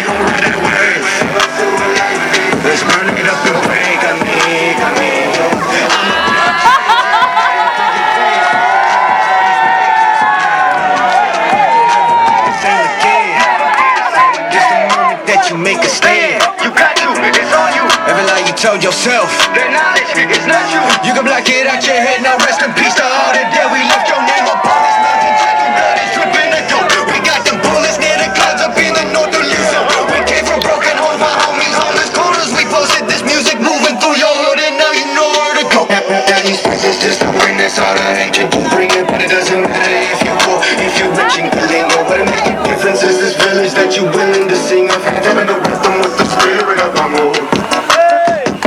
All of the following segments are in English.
gon' ride it away. Let's burn it up and break. I mean, that you make a stand. You got to, it's on you. Every lie you told yourself, that knowledge is not you. You can block it out your head. Now rest in peace to all the dead. We left your name up on this mountain. Taking blood is dripping the dope. We got them bullets near the clouds up in the north of Luzon. We came from broken homes, my homies, homeless corners. We posted this music moving through your hood, and now you know where to go. Now these prisons just a witness. All the hate you do bring it, but it doesn't matter if you're poor, if you're rich and clean. What makes the difference is this village that you willing to sing of. Having the wisdom with the spirit of Whang-Od.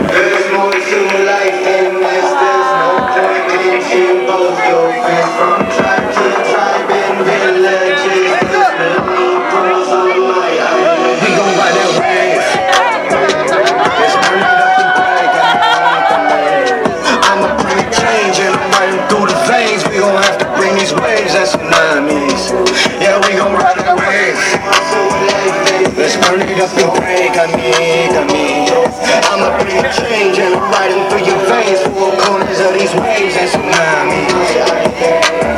There's more to life than this. There's no point in seeing both your friends from tribe to tribe and villages. We gon' ride that wave. Let's burn it up and break. I'ma bring a change and I'm riding through the veins. We gon' have to bring these waves and tsunamis. Yeah, we gon' ride that wave. Let's burn it up and break. I mean, I'ma bring a change and I'm riding through your veins. Four corners of these waves and tsunamis.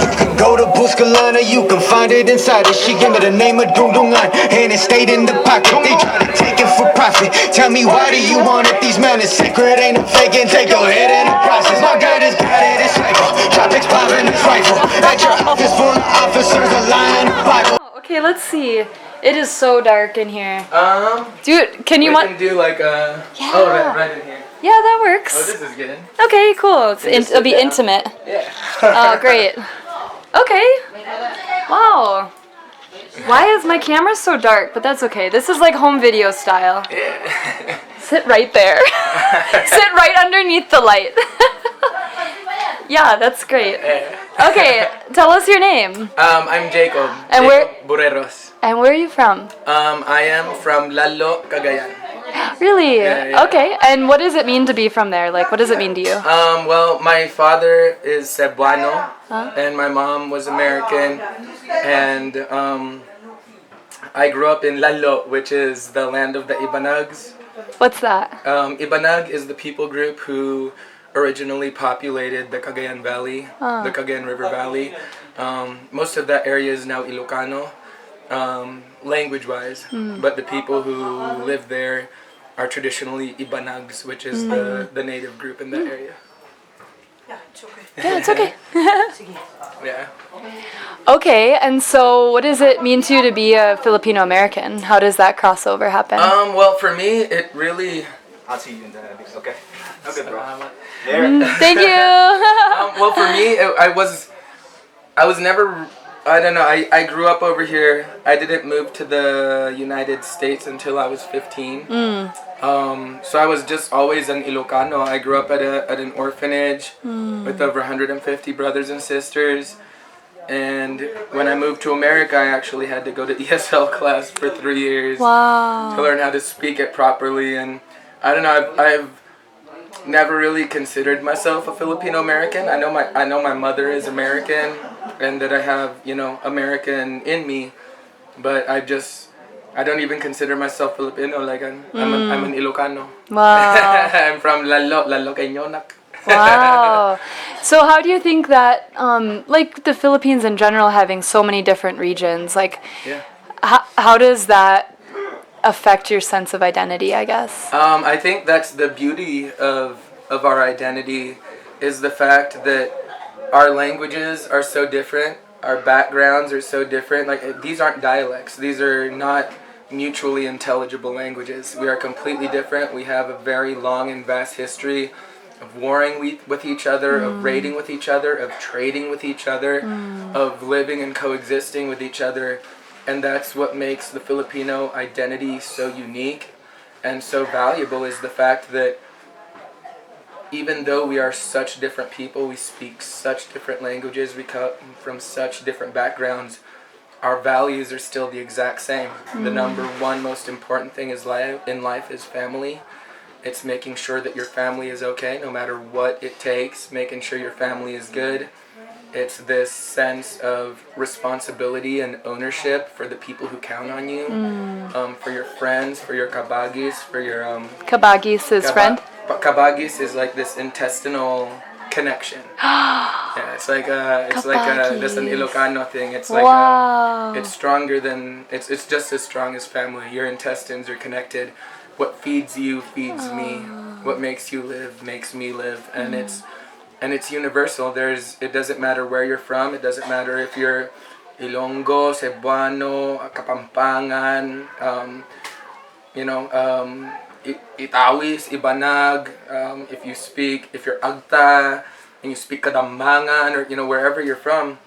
You can go to Buscalana, you can find it inside it. She gave me the name of Dundungan, and it stayed in the pocket. They try to take it for profit. Tell me why do you want it? These men is secret, ain't no faking. Take your head in the process. My God is got it, it's cycle. Tropics popping this rifle. At your office full of officers, a line of Bible. Okay, let's see. It is so dark in here. Dude, can you can do like a... Yeah. Oh, right in here. Yeah, that works. Oh, this is good. Okay, cool. It'll be intimate. Yeah. Oh, great. Okay. Wow. Why is my camera so dark? But that's okay. This is like home video style. Yeah. Sit right there. Sit right underneath the light. Yeah, that's great. Yeah. Okay, tell us your name. I'm Jacob. And Jacob Bureros. And where are you from? I am from Lalo, Cagayan. Really? Yeah. Okay. And what does it mean to be from there? Like, what does it mean to you? Well, my father is Cebuano, and my mom was American, and I grew up in Lalo, which is the land of the Ibanags. What's that? Ibanag is the people group who originally populated the Cagayan Valley, the Cagayan River Valley. Most of that area is now Ilocano, language-wise, but the people who live there are traditionally Ibanags, which is the native group in that area. Yeah, it's okay. Yeah. Okay, and so what does it mean to you to be a Filipino American? How does that crossover happen? Well, for me, it really... I'll see you in the next. Okay. Okay, bro. Thank you. Well, for me, I was never... I don't know. I grew up over here. I didn't move to the United States until I was 15. So I was just always an Ilocano. I grew up at an orphanage with over 150 brothers and sisters. And when I moved to America, I actually had to go to ESL class for 3 years to learn how to speak it properly. And I don't know. I've never really considered myself a Filipino American. I know my mother is American, and that I have, American in me, but I don't even consider myself Filipino. Like I'm an Ilocano. Wow. I'm from Lalo Cañonac. Wow. So how do you think that, like the Philippines in general having so many different regions, like how does that affect your sense of identity, I guess? I think that's the beauty of our identity, is the fact that our languages are so different, our backgrounds are so different. Like, these aren't dialects, these are not mutually intelligible languages. We are completely different. We have a very long and vast history of warring with each other, of raiding with each other, of trading with each other, of living and coexisting with each other. And that's what makes the Filipino identity so unique and so valuable, is the fact that even though we are such different people, we speak such different languages, we come from such different backgrounds, our values are still the exact same. The number one most important thing in life is family. It's making sure that your family is okay no matter what it takes, making sure your family is good. It's this sense of responsibility and ownership for the people who count on you, for your friends, for your kabagis, for your Kabagis, his friend? Kabagis is like this intestinal connection. Yeah, it's like this an Ilocano thing. It's like it's stronger than it's just as strong as family. Your intestines are connected. What feeds you feeds me. What makes you live makes me live, and it's universal. It doesn't matter where you're from. It doesn't matter if you're Ilonggo, Cebuano, Kapampangan, Itawis, Ibanag. If you're Agta and you speak Kadambangan, or wherever you're from,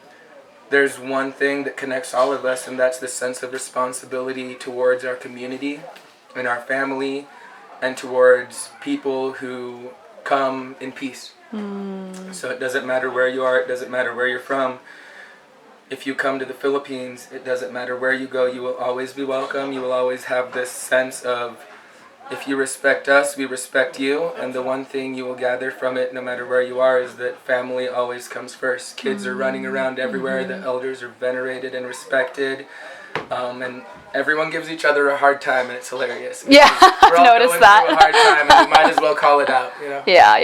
there's one thing that connects all of us, and that's the sense of responsibility towards our community and our family, and towards people who come in peace. So it doesn't matter where you are, it doesn't matter where you're from. If you come to the Philippines, it doesn't matter where you go, you will always be welcome. You will always have this sense of, if you respect us, we respect you. And the one thing you will gather from it, no matter where you are, is that family always comes first. Kids are running around everywhere. The elders are venerated and respected. And everyone gives each other a hard time, and it's hilarious. Yeah, We're all notice going that. through a hard time, and we might as well call it out, Yeah.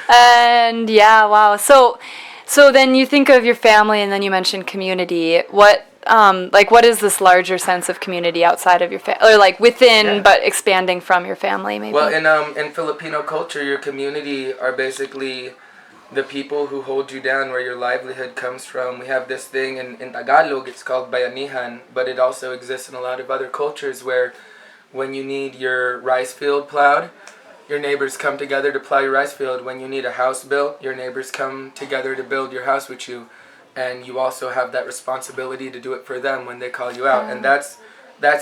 And yeah, wow. So then you think of your family, and then you mentioned community. What is this larger sense of community outside of your family, or like within, but expanding from your family, maybe? Well, in Filipino culture, your community are basically the people who hold you down, where your livelihood comes from. We have this thing in Tagalog, it's called bayanihan, but it also exists in a lot of other cultures, where when you need your rice field plowed, your neighbors come together to plow your rice field. When you need a house built, your neighbors come together to build your house with you. And you also have that responsibility to do it for them when they call you out. And that's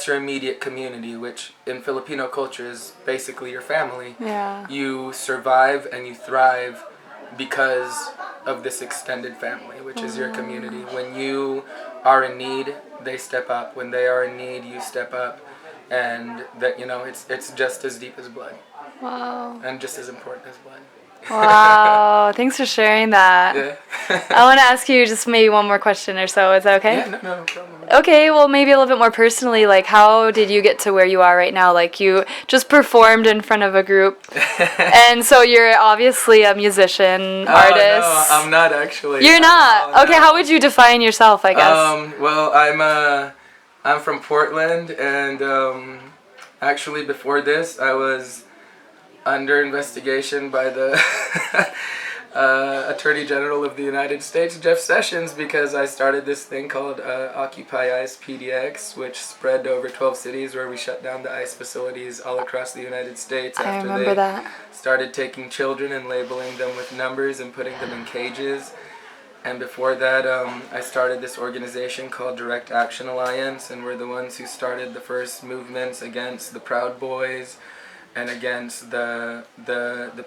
your immediate community, which in Filipino culture is basically your family. Yeah. You survive and you thrive because of this extended family, which is your community. When you are in need, they step up. When they are in need, you step up. And that, it's just as deep as blood. Wow. And just as important as blood. Wow. Thanks for sharing that. Yeah. I want to ask you just maybe one more question or so. Is that okay? Yeah, no problem. Okay, well, maybe a little bit more personally, like, how did you get to where you are right now? Like, you just performed in front of a group, and so you're obviously a musician, artist. No, I'm not actually. You're not? No, okay, how would you define yourself, I guess? Well, I'm from Portland, and actually before this, I was under investigation by the Attorney General of the United States, Jeff Sessions, because I started this thing called Occupy ICE PDX, which spread to over 12 cities, where we shut down the ICE facilities all across the United States after they started taking children and labeling them with numbers and putting them in cages. And before that, I started this organization called Direct Action Alliance, and we're the ones who started the first movements against the Proud Boys and against the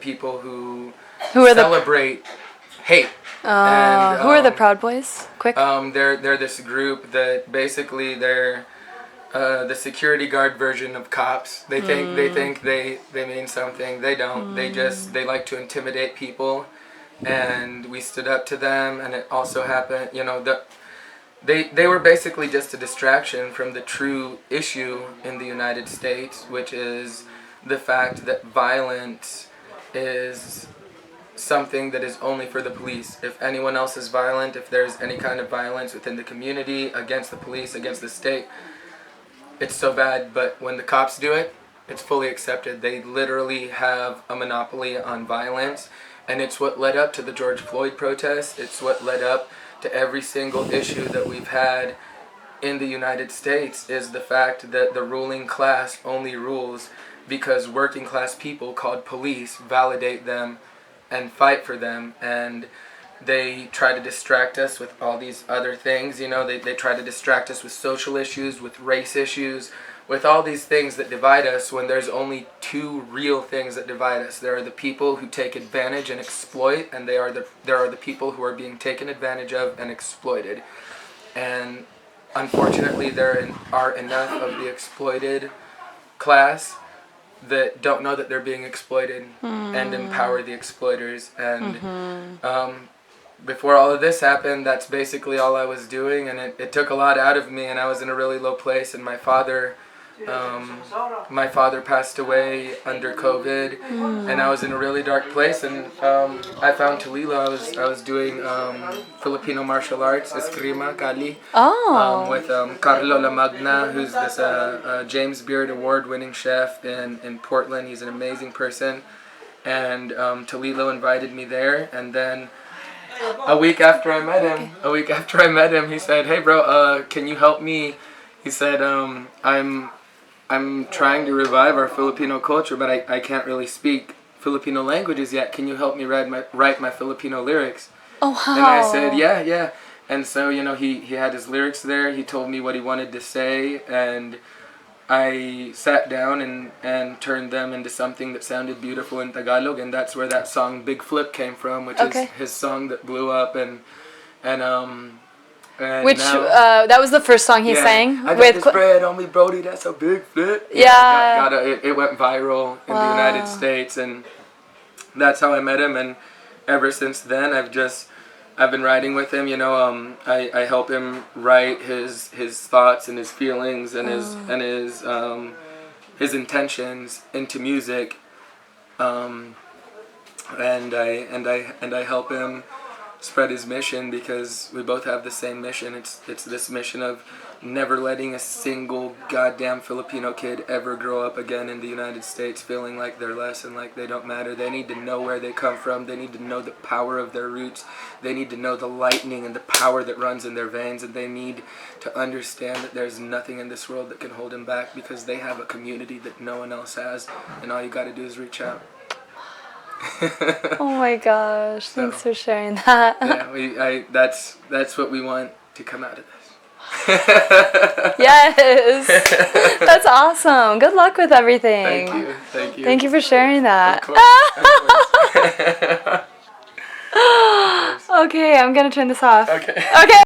people who celebrate hate. Who are the Proud Boys? Quick. They're this group that basically they're the security guard version of cops. They think they mean something. They don't. They like to intimidate people, and we stood up to them. And it also happened, they were basically just a distraction from the true issue in the United States, which is the fact that violence is something that is only for the police. If anyone else is violent, if there's any kind of violence within the community, against the police, against the state, it's so bad. But when the cops do it, it's fully accepted. They literally have a monopoly on violence, and it's what led up to the George Floyd protests. It's what led up to every single issue that we've had in the United States, is the fact that the ruling class only rules because working class people called police validate them and fight for them, and they try to distract us with all these other things. They try to distract us with social issues, with race issues, with all these things that divide us, when there's only two real things that divide us. There are the people who take advantage and exploit, and there are the people who are being taken advantage of and exploited. And unfortunately, there are enough of the exploited class that don't know that they're being exploited and empower the exploiters. And before all of this happened, that's basically all I was doing, and it took a lot out of me, and I was in a really low place. And my father passed away under COVID, and I was in a really dark place. And I found Talilo. I was doing Filipino martial arts, eskrima, kali, with Carlo Lamagna, who's this James Beard award-winning chef in Portland. He's an amazing person, and Talilo invited me there, and then. A week after I met him, he said, "Hey, bro, can you help me?" He said, "I'm trying to revive our Filipino culture, but I can't really speak Filipino languages yet. Can you help me write my Filipino lyrics?" Oh, wow. And I said, "Yeah." And so, he had his lyrics there. He told me what he wanted to say, and I sat down and turned them into something that sounded beautiful in Tagalog, and that's where that song "Big Flip" came from, which is his song that blew up, and which now, that was the first song he sang. I got this bread on me, Brody. That's a big flip. Yeah. It went viral in the United States, and that's how I met him. And ever since then, I've been writing with him. I help him write his thoughts and his feelings and his intentions into music, and I help him spread his mission, because we both have the same mission. It's this mission of never letting a single goddamn Filipino kid ever grow up again in the United States feeling like they're less and like they don't matter. They need to know where they come from. They need to know the power of their roots. They need to know the lightning and the power that runs in their veins, and they need to understand that there's nothing in this world that can hold them back, because they have a community that no one else has, and all you got to do is reach out. Oh my gosh, thanks for sharing that. Yeah, that's what we want to come out of this. Yes, that's awesome. Good luck with everything. Thank you. Thank you for sharing that. Of course. Okay, I'm gonna turn this off. Okay. Okay.